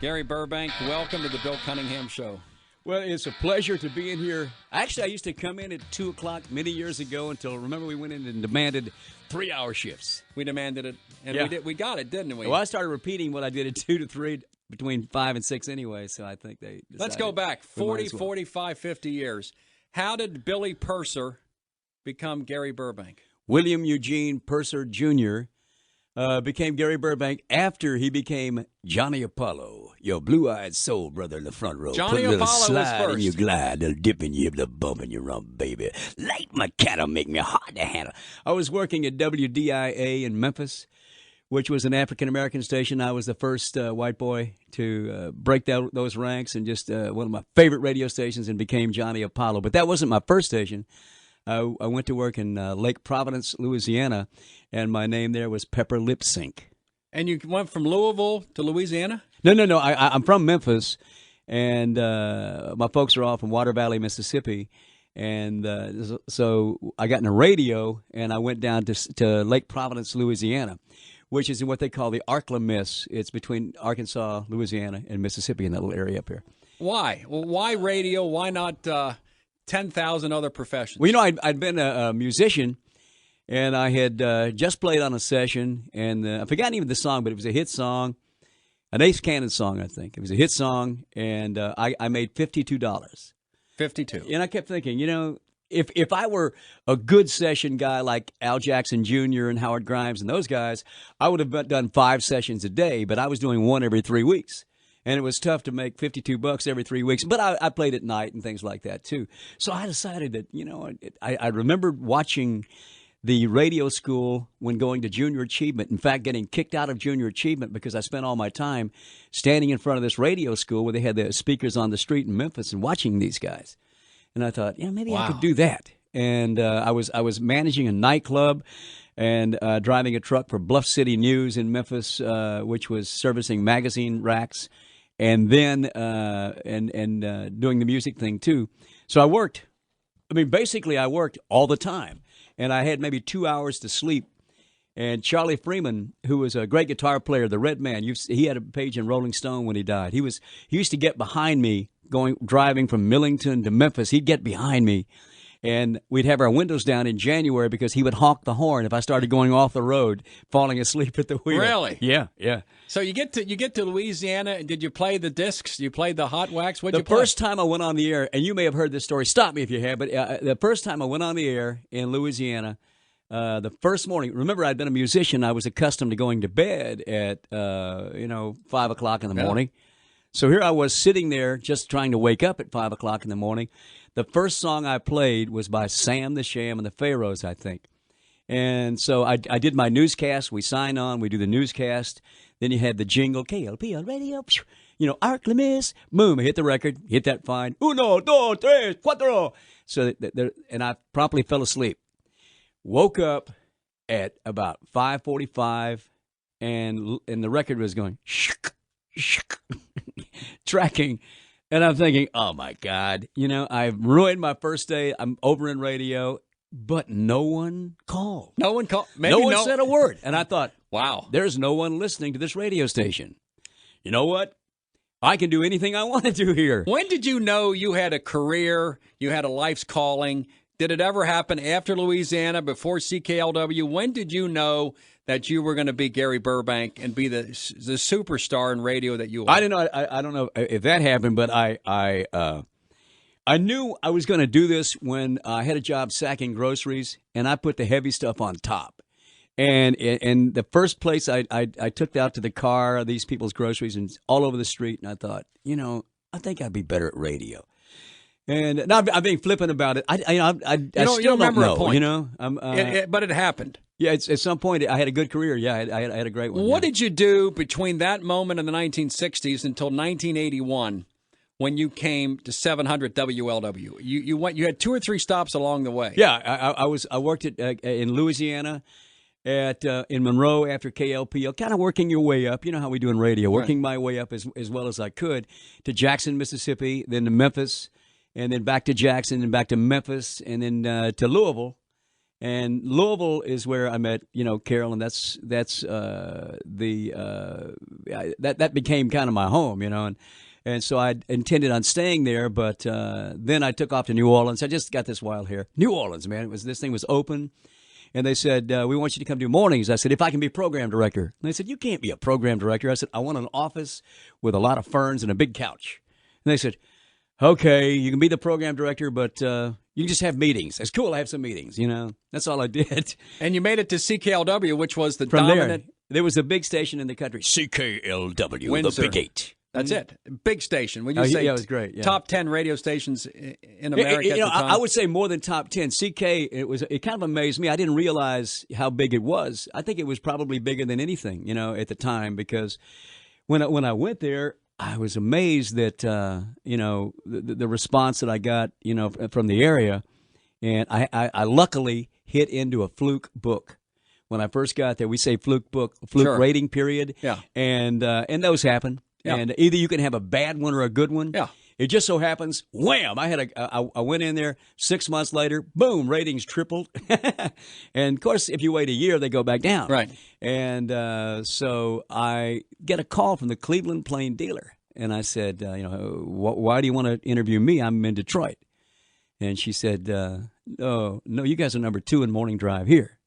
Gary Burbank, welcome to the Bill Cunningham Show. Well, it's a pleasure to be in here. Actually, I used to come in at 2 o'clock many years ago until, remember, we went in and demanded 3-hour shifts. We demanded it, and we got it, didn't we? Well, I started repeating what I did at 2 to 3, between 5 and 6 anyway, so I think they decided. Let's go back 40, 45, 50 years. How did Billy Purser become Gary Burbank? William Eugene Purser Jr. Became Gary Burbank after he became Johnny Apollo, your blue-eyed soul brother in the front row. Johnny Put a little Apollo slide was first. in your glide, a little dip in your, little bump in your rump, baby. Light my cattle, make me hard to handle. I was working at WDIA in Memphis, which was an African-American station. I was the first white boy to break those ranks, and just one of my favorite radio stations, and became Johnny Apollo. But that wasn't my first station. I went to work in Lake Providence, Louisiana, and my name there was Pepper Lip Sync. And you went from Louisville to Louisiana? No. I'm from Memphis, and my folks are all from Water Valley, Mississippi. And so I got in the radio, and I went down to Lake Providence, Louisiana, which is in what they call the Arklamis. It's between Arkansas, Louisiana, and Mississippi, in that little area up here. Why? Well, why radio? Why not 10,000 other professions? Well, you know, I'd been a musician, and I had just played on a session, and I forgot even the song, but it was a hit song, an Ace Cannon song, I think. It was a hit song, and I made $52. 52. And I kept thinking, you know, if I were a good session guy like Al Jackson Jr. and Howard Grimes and those guys, I would have done 5 sessions a day, but I was doing one every 3 weeks. And it was tough to make $52 every 3 weeks. But I played at night and things like that, too. So I decided that, you know, I remembered watching the radio school when going to junior achievement. In fact, getting kicked out of junior achievement because I spent all my time standing in front of this radio school where they had the speakers on the street in Memphis and watching these guys. And I thought, yeah, maybe I could do that. And I was managing a nightclub and driving a truck for Bluff City News in Memphis, which was servicing magazine racks. And then doing the music thing, too. So I worked. I mean, basically, I worked all the time. And I had maybe 2 hours to sleep. And Charlie Freeman, who was a great guitar player, the Red Man, he had a page in Rolling Stone when he died. He used to get behind me, driving from Millington to Memphis. He'd get behind me. And we'd have our windows down in January because he would honk the horn if I started going off the road, falling asleep at the wheel. Really? Yeah. So you get to Louisiana, and did you play the discs? You played the hot wax? What'd you The play? first time I went on the air, and you may have heard this story. Stop me if you have, but the first time I went on the air in Louisiana, the first morning. Remember, I'd been a musician. I was accustomed to going to bed at 5 o'clock in the morning. So here I was sitting there just trying to wake up at 5 o'clock in the morning. The first song I played was by Sam the Sham and the Pharaohs, I think. And so I did my newscast. We sign on. We do the newscast. Then you had the jingle, KLPL radio, Arklamis. Boom, I hit the record, hit that fine. Uno, dos, tres, cuatro. So, and I promptly fell asleep. Woke up at about 5:45, and the record was going, tracking. And I'm thinking, oh, my God, I've ruined my first day. I'm over in radio, but no one called. No one called. No one said a word. And I thought, wow, there's no one listening to this radio station. You know what? I can do anything I want to do here. When did you know you had a career, you had a life's calling? Did it ever happen after Louisiana, before CKLW? When did you know that you were going to be Gary Burbank and be the superstar in radio that you are? I didn't know. I don't know if that happened, but I knew I was going to do this when I had a job sacking groceries, and I put the heavy stuff on top. And the first place I took out to the car, these people's groceries, and all over the street, and I thought, I think I'd be better at radio. And now I'm being flippant about it. I still don't know. But it happened. Yeah, at some point I had a good career. Yeah, I had a great one. What did you do between that moment in the 1960s until 1981, when you came to 700 WLW? You had 2 or 3 stops along the way. Yeah, I worked in Louisiana, in Monroe after KLPL, kind of working your way up. You know how we do in radio, working my way up as well as I could to Jackson, Mississippi, then to Memphis. And then back to Jackson, and back to Memphis, and then to Louisville. And Louisville is where I met, Carol, and that became kind of my home, and so I intended on staying there, but then I took off to New Orleans. I just got this wild hair. New Orleans, man, this thing was open, and they said, we want you to come do mornings. I said, if I can be program director. And they said, you can't be a program director. I said, I want an office with a lot of ferns and a big couch. And they said, okay, you can be the program director, but you can just have meetings. It's cool to have some meetings, That's all I did. And you made it to CKLW, which was the From dominant. There was a big station in the country, CKLW, Windsor. the Big 8. That's it. Big station. When you say yeah, it was great. Yeah. top 10 radio stations in America at the time. I would say more than top 10. CK, it kind of amazed me. I didn't realize how big it was. I think it was probably bigger than anything, at the time, because when I went there, I was amazed that, the response that I got, from the area. And I luckily hit into a fluke book. When I first got there, we say fluke Sure. rating period. Yeah. And those happen. Yeah. And either you can have a bad one or a good one. Yeah. It just so happens, wham! I went in there 6 months later, boom, ratings tripled. And of course, if you wait a year, they go back down. Right. And so I get a call from the Cleveland Plain dealer, and I said, why do you want to interview me? I'm in Detroit. And she said, no, you guys are number 2 in morning drive here.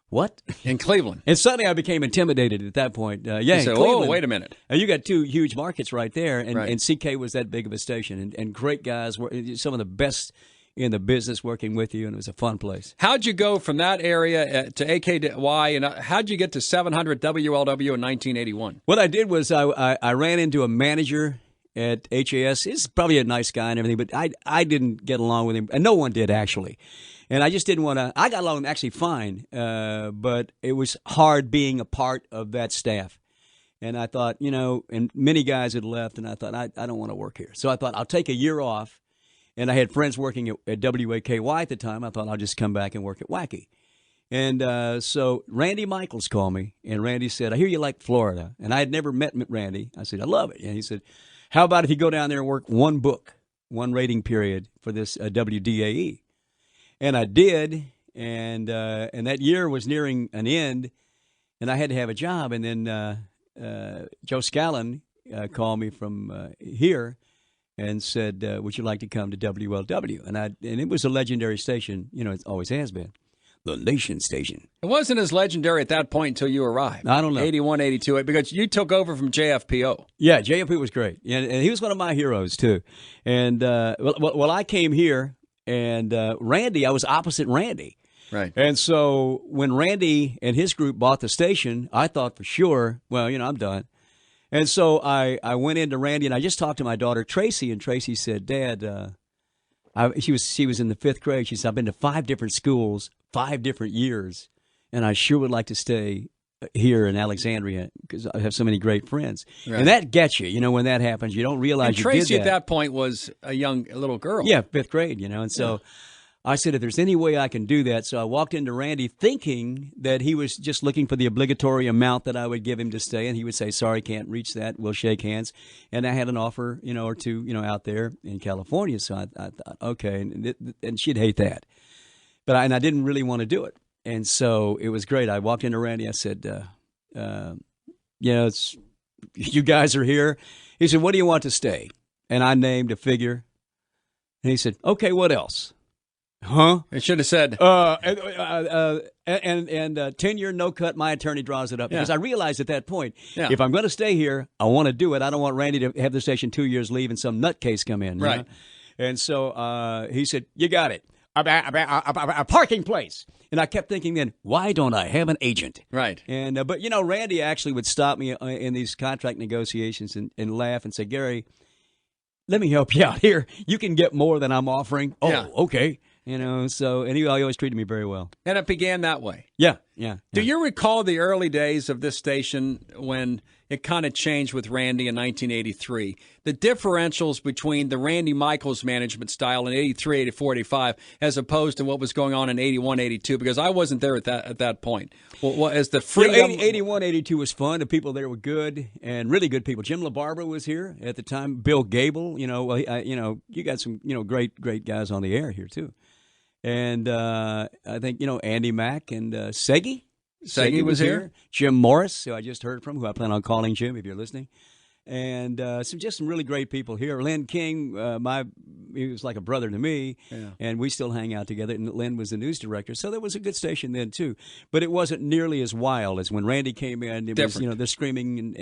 What? In Cleveland. And suddenly I became intimidated at that point. You In said, Cleveland. oh, wait a minute. You got 2 huge markets right there, and, Right. and CK was that big of a station, and great guys, some of the best in the business working with you, and it was a fun place. How'd you go from that area to AKY, and how'd you get to 700 WLW in 1981? What I did was I ran into a manager at HAS. He's probably a nice guy and everything, but I didn't get along with him, and no one did actually. And I just didn't want to. I got along actually fine, but it was hard being a part of that staff. And I thought, and many guys had left, and I thought, I don't want to work here. So I thought, I'll take a year off. And I had friends working at WAKY at the time. I thought, I'll just come back and work at Wacky. And so Randy Michaels called me, and Randy said, I hear you like Florida. And I had never met Randy. I said, I love it. And he said, how about if you go down there and work one rating period for this WDAE? And I did, and that year was nearing an end, and I had to have a job. And then Joe Scallon called me from here and said, would you like to come to WLW? And it was a legendary station. It always has been. The nation station. It wasn't as legendary at that point until you arrived. I don't know. 81, 82, because you took over from JFPO. Yeah, JFP was great. And he was one of my heroes, too. And well, I came here. And Randy, I was opposite Randy. Right. And so when Randy and his group bought the station, I thought for sure, well, I'm done. And so I went into Randy, and I just talked to my daughter, Tracy, and Tracy said, Dad, she was in the 5th grade. She said, I've been to 5 different schools, 5 different years, and I sure would like to stay here in Alexandria because I have so many great friends. Right. And that gets you, when that happens. You don't realize and you Tracy did that. At that point was a little girl. Yeah, 5th grade, and so I said, if there's any way I can do that. So I walked into Randy thinking that he was just looking for the obligatory amount that I would give him to stay, and he would say, sorry, can't reach that. We'll shake hands. And I had an offer, or two, out there in California. So I thought, okay, and she'd hate that. But I didn't really want to do it. And so it was great. I walked into Randy. I said, it's you guys are here. He said, what do you want to stay? And I named a figure. And he said, okay, what else? Huh? It should have said. 10-year no cut. My attorney draws it up because I realized at that point, if I'm going to stay here, I want to do it. I don't want Randy to have the station 2 years, leave, and some nutcase come in. Right. And so he said, you got it. A parking place. And I kept thinking then, why don't I have an agent? Right. And but Randy actually would stop me in these contract negotiations and laugh and say, Gary, let me help you out here. You can get more than I'm offering. Oh, okay. So and he always treated me very well. And it began that way. Yeah. Do you recall the early days of this station when it kind of changed with Randy in 1983? The differentials between the Randy Michaels management style in 83, 84, 85 as opposed to what was going on in 81, 82, because I wasn't there at that point. Well, as the freedom... 81, 82 was fun. The people there were good and really good people. Jim LaBarbera was here at the time. Bill Gable, you got some, great guys on the air here too. And I think, Andy Mack and Segi. Segi was here. Jim Morris, who I just heard from, who I plan on calling Jim if you're listening. And some really great people here. Lynn King, he was like a brother to me, and we still hang out together. And Lynn was the news director, so there was a good station then too. But it wasn't nearly as wild as when Randy came in. It was, they're screaming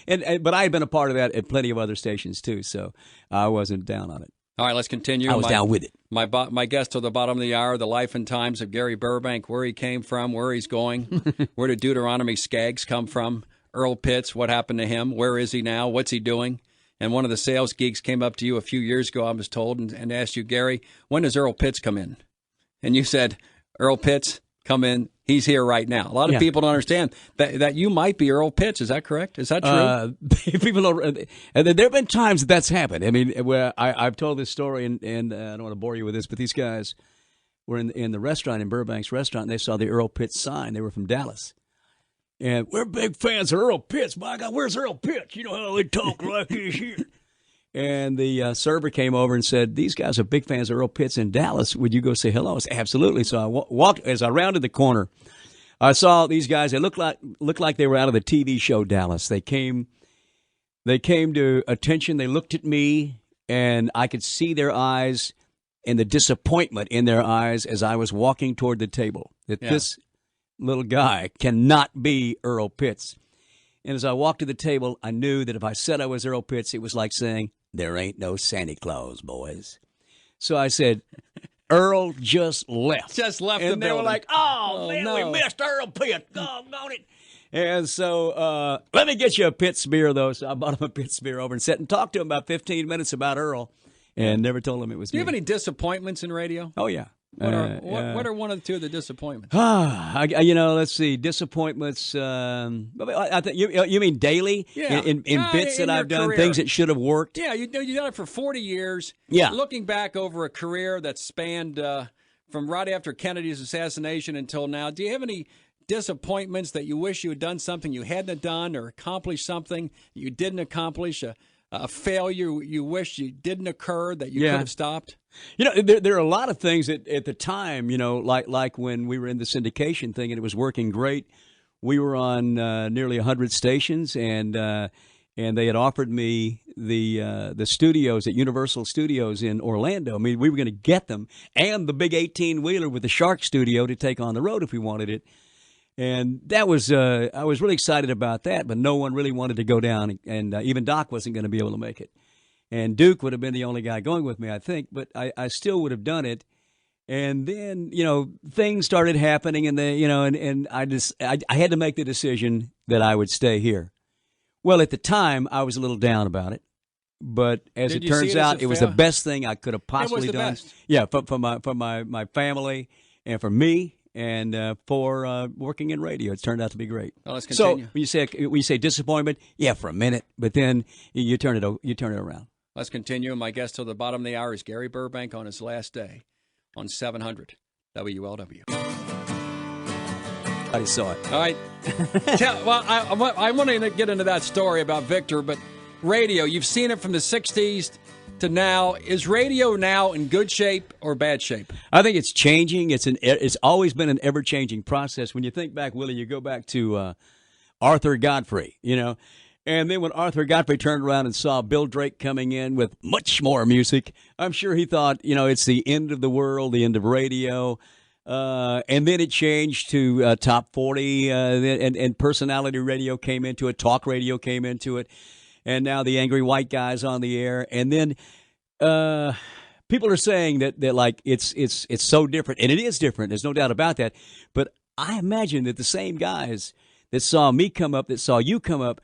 but I had been a part of that at plenty of other stations too, so I wasn't down on it. All right, let's continue. I was down with it. My guest till the bottom of the hour, the life and times of Gary Burbank, where he came from, where he's going, where did Deuteronomy Skaggs come from? Earl Pitts, what happened to him? Where is he now? What's he doing? And one of the sales geeks came up to you a few years ago, I was told, and asked you, Gary, when does Earl Pitts come in? And you said, Earl Pitts, come in. He's here right now. A lot of people don't understand that you might be Earl Pitts. Is that correct? Is that true? People don't. There have been times that's happened. I mean, where I've told this story, and I don't want to bore you with this, but these guys were in the restaurant, in Burbank's restaurant, and they saw the Earl Pitts sign. They were from Dallas. And we're big fans of Earl Pitts. My God, where's Earl Pitts? You know how they talk like this here. And the server came over and said, these guys are big fans of Earl Pitts in Dallas. Would you go say hello? I said, absolutely. So I walked, as I rounded the corner, I saw these guys. They looked like they were out of the TV show Dallas. They came to attention. They looked at me, and I could see their eyes and the disappointment in their eyes as I was walking toward the table. This little guy cannot be Earl Pitts. And as I walked to the table, I knew that if I said I was Earl Pitts, it was like saying, there ain't no Santa Claus, boys. So I said, Earl just left. Just left and the building. And they were like, oh man, no. we missed Earl Pitts. Doggone it. And so let me get you a Pitts beer, though. So I bought him a Pitts beer over and sat and talked to him about 15 minutes about Earl and never told him it was me. Do you have any disappointments in radio? Oh, yeah. What are one or two of the disappointments? Let's see. Disappointments. I think you mean daily? Yeah. In bits that I've done, career. Things that should have worked. Yeah, you done it for 40 years. Yeah. Looking back over a career that spanned from right after Kennedy's assassination until now, do you have any disappointments that you wish you had done something you hadn't done, or accomplished something you didn't accomplish? A failure you wish you didn't occur that you could have stopped? There are a lot of things that at the time, like when we were in the syndication thing and it was working great. We were on nearly 100 stations, and they had offered me the studios at Universal Studios in Orlando. I mean, we were going to get them, and the big 18-wheeler with the Shark Studio to take on the road if we wanted it. And that was I was really excited about that, but no one really wanted to go down, and even Doc wasn't going to be able to make it. And Duke would have been the only guy going with me, I think, but I still would have done it. And then, things started happening, and I had to make the decision that I would stay here. Well, at the time, I was a little down about it, but as it turns out, it was the best thing I could have possibly done. Best. Yeah, for my family and for me. And for working in radio, it's turned out to be great. Well, let's continue. So when you say disappointment, yeah, for a minute, but then you turn it around. Let's continue. My guest till the bottom of the hour is Gary Burbank on his last day on 700 WLW. I saw it. All right. I want to get into that story about Victor, but radio, you've seen it from the 60s to now. Is radio now in good shape or bad shape? I think it's changing. It's always been an ever-changing process. When you think back, Willie, you go back to Arthur Godfrey, and then when Arthur Godfrey turned around and saw Bill Drake coming in with much more music, I'm sure he thought, it's the end of the world, the end of radio. And then it changed to top 40, and personality radio came into it, talk radio came into it. And now the angry white guy's on the air. And then people are saying that like it's so different, and it is different. There's no doubt about that. But I imagine that the same guys that saw me come up, that saw you come up,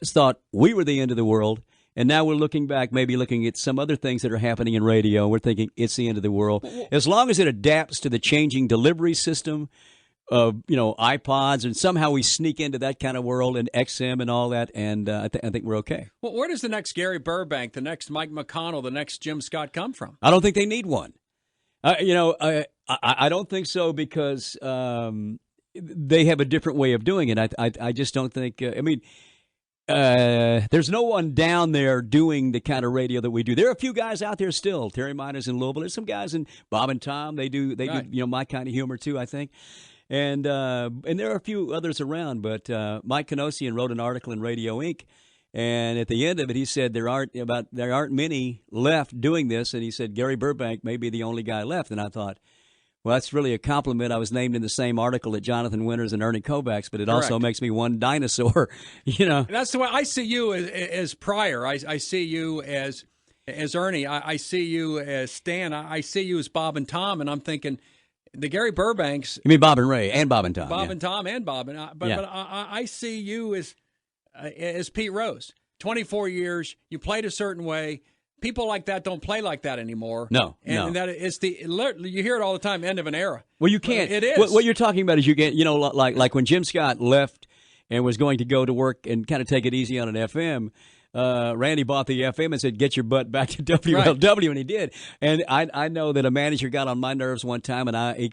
thought we were the end of the world. And now we're looking back, maybe looking at some other things that are happening in radio. We're thinking it's the end of the world. As long as it adapts to the changing delivery system of iPods, and somehow we sneak into that kind of world and XM and all that, and I think we're okay. Well, where does the next Gary Burbank, the next Mike McConnell, the next Jim Scott come from? I don't think they need one. I don't think so, because they have a different way of doing it. I just don't think. There's no one down there doing the kind of radio that we do. There are a few guys out there still. Terry Miner's in Louisville. There's some guys in Bob and Tom. They do my kind of humor too, I think. And there are a few others around. But Mike Canosian wrote an article in Radio Inc. And at the end of it, he said there aren't many left doing this. And he said Gary Burbank may be the only guy left. And I thought, well, that's really a compliment. I was named in the same article that Jonathan Winters and Ernie Kovacs, but it also makes me one dinosaur, And that's the way I see you as Pryor. I see you as Ernie. I see you as Stan. I see you as Bob and Tom, and I'm thinking the Gary Burbanks. You mean Bob and Ray and Bob and Tom? Bob and Tom and Bob. But I see you as Pete Rose. 24 years, you played a certain way. People like that don't play like that anymore. No. And that it's you hear it all the time, end of an era. Well, you can't. It is. What you're talking about is you get, like when Jim Scott left and was going to go to work and kind of take it easy on an FM, Randy bought the FM and said, get your butt back to WLW, and he did. And I know that a manager got on my nerves one time, and I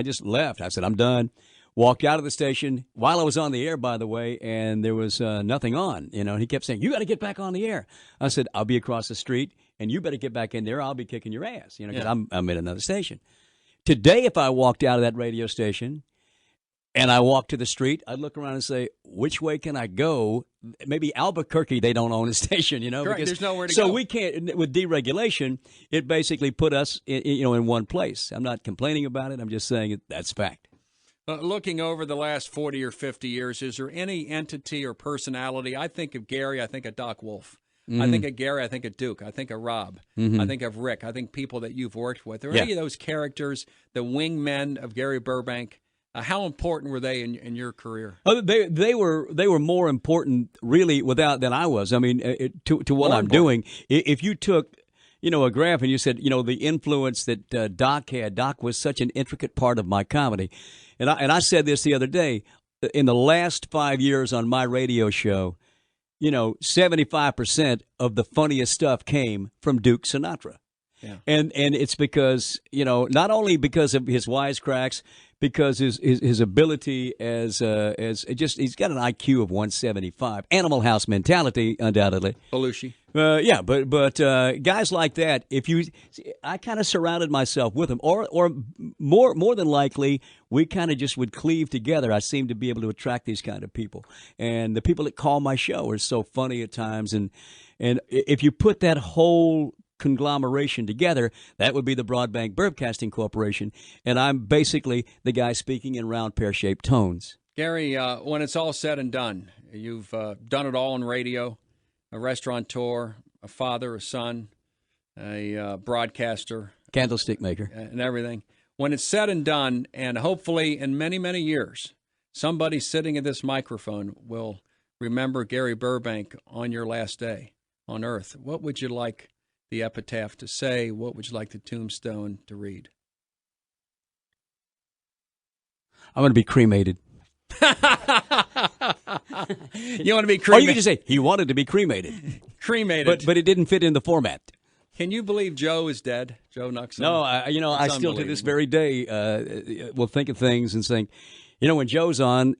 just left. I said, I'm done. Walked out of the station while I was on the air, by the way, and there was nothing on. And he kept saying, you got to get back on the air. I said, I'll be across the street, and you better get back in there. I'll be kicking your ass, because I'm at another station. Today, if I walked out of that radio station and I walked to the street, I'd look around and say, which way can I go? Maybe Albuquerque, they don't own a station, Correct. Because there's nowhere to go. So we can't, with deregulation, it basically put us, in one place. I'm not complaining about it. I'm just saying that's fact. Looking over the last 40 or 50 years, is there any entity or personality? I think of Gary, I think of Doc Wolf. Mm-hmm. I think of Gary, I think of Duke. I think of Rob. Mm-hmm. I think of Rick. I think people that you've worked with. Are any of those characters the wingmen of Gary Burbank? How important were they in your career? Oh, they were more important, really, than I was. I mean, to what I'm doing. If you took a graph and you said, the influence that Doc had. Doc was such an intricate part of my comedy. And I said this the other day. In the last 5 years on my radio show, 75% of the funniest stuff came from Duke Sinatra. Yeah. And it's because, not only because of his wisecracks, because his ability as he's got an IQ of 175, Animal House mentality, undoubtedly. Belushi. But guys like that, I kind of surrounded myself with them, or more than likely, we kind of just would cleave together. I seem to be able to attract these kind of people, and the people that call my show are so funny at times, and if you put that whole conglomeration together, that would be the Broadbank Broadcasting Corporation, and I'm basically the guy speaking in round pear-shaped tones. Gary, when it's all said and done, you've done it all in radio, a restaurateur, a father, a son, a broadcaster, candlestick maker, and everything. When it's said and done, and hopefully in many, many years, somebody sitting at this microphone will remember Gary Burbank on your last day on Earth. What would you like the epitaph to say? What would you like the tombstone to read? I'm going to be cremated. You want to be cremated? Or you can just say, he wanted to be cremated. Cremated. But it didn't fit in the format. Can you believe Joe is dead? Joe Nuxon? No, I still to this very day will think of things and think, when Joe's on,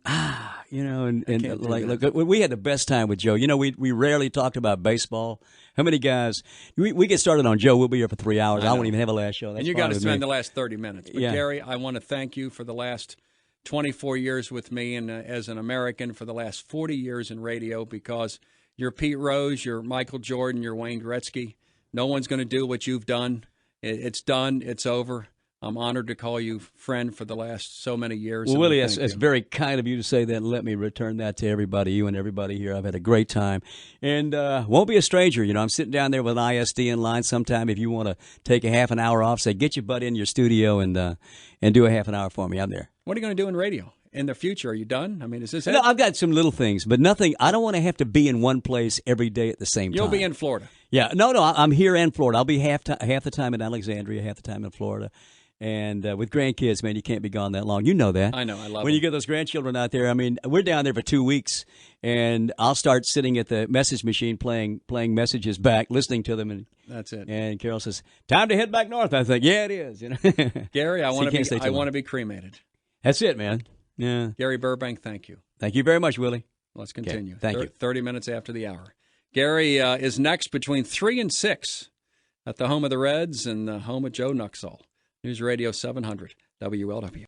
look, we had the best time with Joe. We rarely talked about baseball. How many guys? We get started on Joe. We'll be here for 3 hours. I won't even have a last show. That's and you got to spend me. The last 30 minutes. But Gary, I want to thank you for the last 24 years with me, and as an American for the last 40 years in radio, because you're Pete Rose, you're Michael Jordan, you're Wayne Gretzky. No one's going to do what you've done. It's done. It's over. I'm honored to call you friend for the last so many years. Well, Willie, it's very kind of you to say that, and let me return that to everybody, you and everybody here. I've had a great time, and won't be a stranger. I'm sitting down there with an ISD in line sometime. If you want to take a half an hour off, say, get your butt in your studio and do a half an hour for me. I'm there. What are you going to do in radio in the future? Are you done? I mean, is this it? No, I've got some little things, but nothing. I don't want to have to be in one place every day at the same time. You'll be in Florida. Yeah, no, I'm here in Florida. I'll be half the time in Alexandria, half the time in Florida. And with grandkids, man, you can't be gone that long. You know that. I know. I love when you get those grandchildren out there. I mean, we're down there for 2 weeks, and I'll start sitting at the message machine playing messages back, listening to them, and that's it. And Carol says, "Time to head back north." I think, yeah, it is. Gary, I want to be cremated. That's it, man. Yeah. Gary Burbank, thank you. Thank you very much, Willie. Let's continue. Thank you. 30 minutes after the hour. Gary is next between 3 and 6 at the home of the Reds and the home of Joe Nuxall. News Radio 700 WLW.